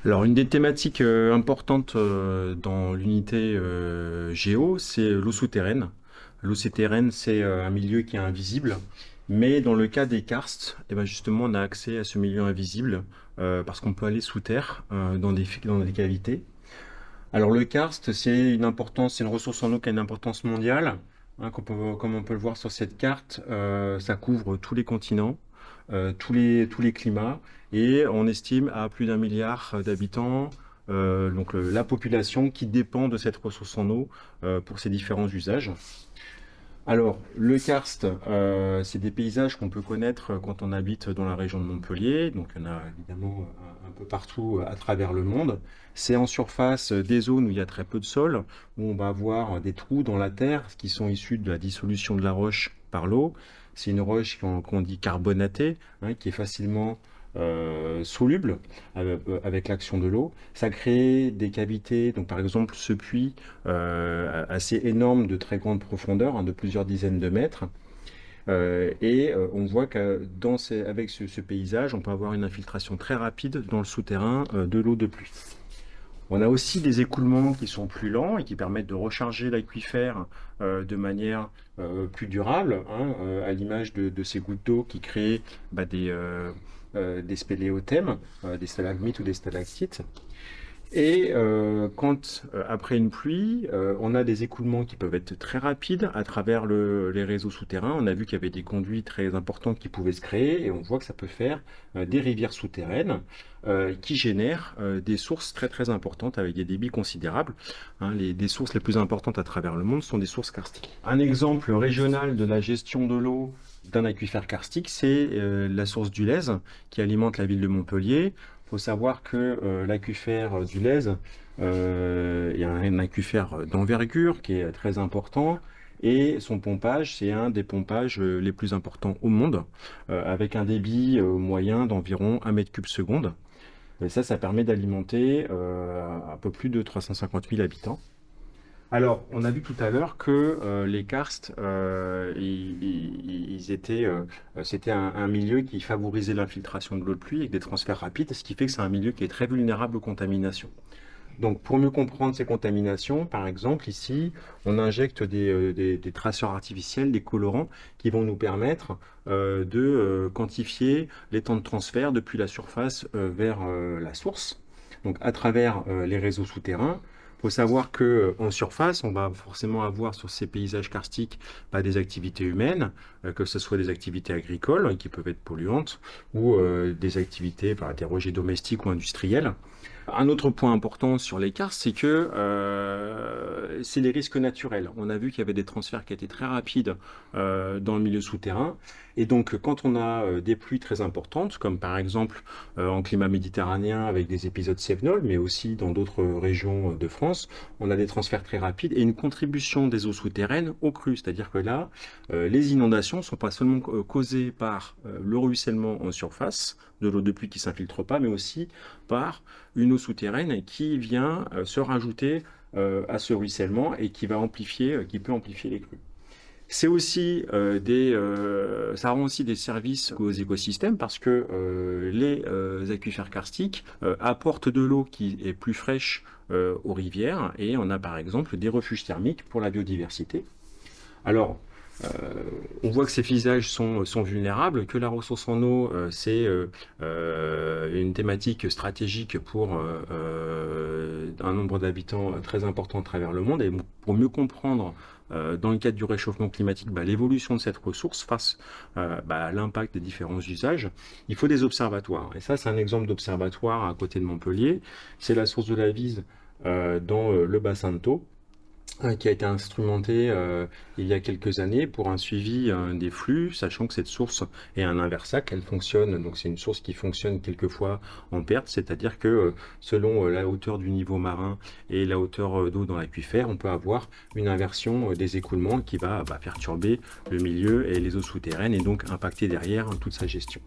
Alors, une des thématiques importantes dans l'unité Géo, c'est l'eau souterraine. L'eau souterraine, c'est un milieu qui est invisible, mais dans le cas des karsts, eh ben justement, on a accès à ce milieu invisible parce qu'on peut aller sous terre dans des cavités. Alors, le karst, c'est une ressource en eau qui a une importance mondiale. Hein, comme on peut le voir sur cette carte, ça couvre tous les continents, tous les climats, et on estime à plus d'un milliard d'habitants, la population qui dépend de cette ressource en eau pour ses différents usages. Alors, le karst, c'est des paysages qu'on peut connaître quand on habite dans la région de Montpellier. Donc, il y en a évidemment un peu partout à travers le monde. C'est en surface des zones où il y a très peu de sol, où on va avoir des trous dans la terre qui sont issus de la dissolution de la roche par l'eau. C'est une roche qu'on dit carbonatée, hein, qui est facilement soluble avec l'action de l'eau. Ça crée des cavités. Donc, par exemple, ce puits assez énorme de très grande profondeur, hein, de plusieurs dizaines de mètres. On voit qu'avec ce paysage, on peut avoir une infiltration très rapide dans le souterrain de l'eau de pluie. On a aussi des écoulements qui sont plus lents et qui permettent de recharger l'aquifère de manière plus durable, hein, à l'image de ces gouttes d'eau qui créent des spéléothèmes, des stalagmites ou des stalactites. Après une pluie, on a des écoulements qui peuvent être très rapides à travers les réseaux souterrains. On a vu qu'il y avait des conduits très importants qui pouvaient se créer et on voit que ça peut faire des rivières souterraines qui génèrent des sources très très importantes avec des débits considérables. Hein, des sources les plus importantes à travers le monde sont des sources karstiques. Un exemple régional de la gestion de l'eau d'un aquifère karstique, c'est la source du Lèze qui alimente la ville de Montpellier. Il faut savoir que l'aquifère du Lèze, il y a un aquifère d'envergure qui est très important et son pompage, c'est un des pompages les plus importants au monde, avec un débit moyen d'environ 1 mètre cube seconde. Et ça permet d'alimenter un peu plus de 350 000 habitants. Alors, on a vu tout à l'heure que les karsts, c'était un milieu qui favorisait l'infiltration de l'eau de pluie avec des transferts rapides, ce qui fait que c'est un milieu qui est très vulnérable aux contaminations. Donc, pour mieux comprendre ces contaminations, par exemple, ici, on injecte des traceurs artificiels, des colorants, qui vont nous permettre de quantifier les temps de transfert depuis la surface vers la source. Donc, à travers les réseaux souterrains. Il faut savoir qu'en surface, on va forcément avoir sur ces paysages karstiques des activités humaines, que ce soit des activités agricoles qui peuvent être polluantes ou des activités, des rejets domestiques ou industriels. Un autre point important sur les karstes, c'est que c'est les risques naturels. On a vu qu'il y avait des transferts qui étaient très rapides dans le milieu souterrain. Et donc, quand on a des pluies très importantes, comme par exemple en climat méditerranéen avec des épisodes cévenols, mais aussi dans d'autres régions de France, on a des transferts très rapides et une contribution des eaux souterraines aux crues. C'est-à-dire que là, les inondations ne sont pas seulement causées par le ruissellement en surface de l'eau de pluie qui ne s'infiltre pas, mais aussi par une eau souterraine qui vient se rajouter à ce ruissellement et qui peut amplifier les crues. Ça rend aussi des services aux écosystèmes parce que les aquifères karstiques apportent de l'eau qui est plus fraîche aux rivières et on a par exemple des refuges thermiques pour la biodiversité. Alors, on voit que ces paysages sont vulnérables, que la ressource en eau, c'est une thématique stratégique pour un nombre d'habitants très important à travers le monde. Et pour mieux comprendre, dans le cadre du réchauffement climatique, l'évolution de cette ressource face à l'impact des différents usages, il faut des observatoires. Et ça, c'est un exemple d'observatoire à côté de Montpellier. C'est la source de la Vise dans le bassin de Thau, qui a été instrumenté il y a quelques années pour un suivi des flux, sachant que cette source est un inversac, elle fonctionne, donc c'est une source qui fonctionne quelquefois en perte, c'est-à-dire que selon la hauteur du niveau marin et la hauteur d'eau dans l'aquifère, on peut avoir une inversion des écoulements qui va perturber le milieu et les eaux souterraines et donc impacter derrière toute sa gestion.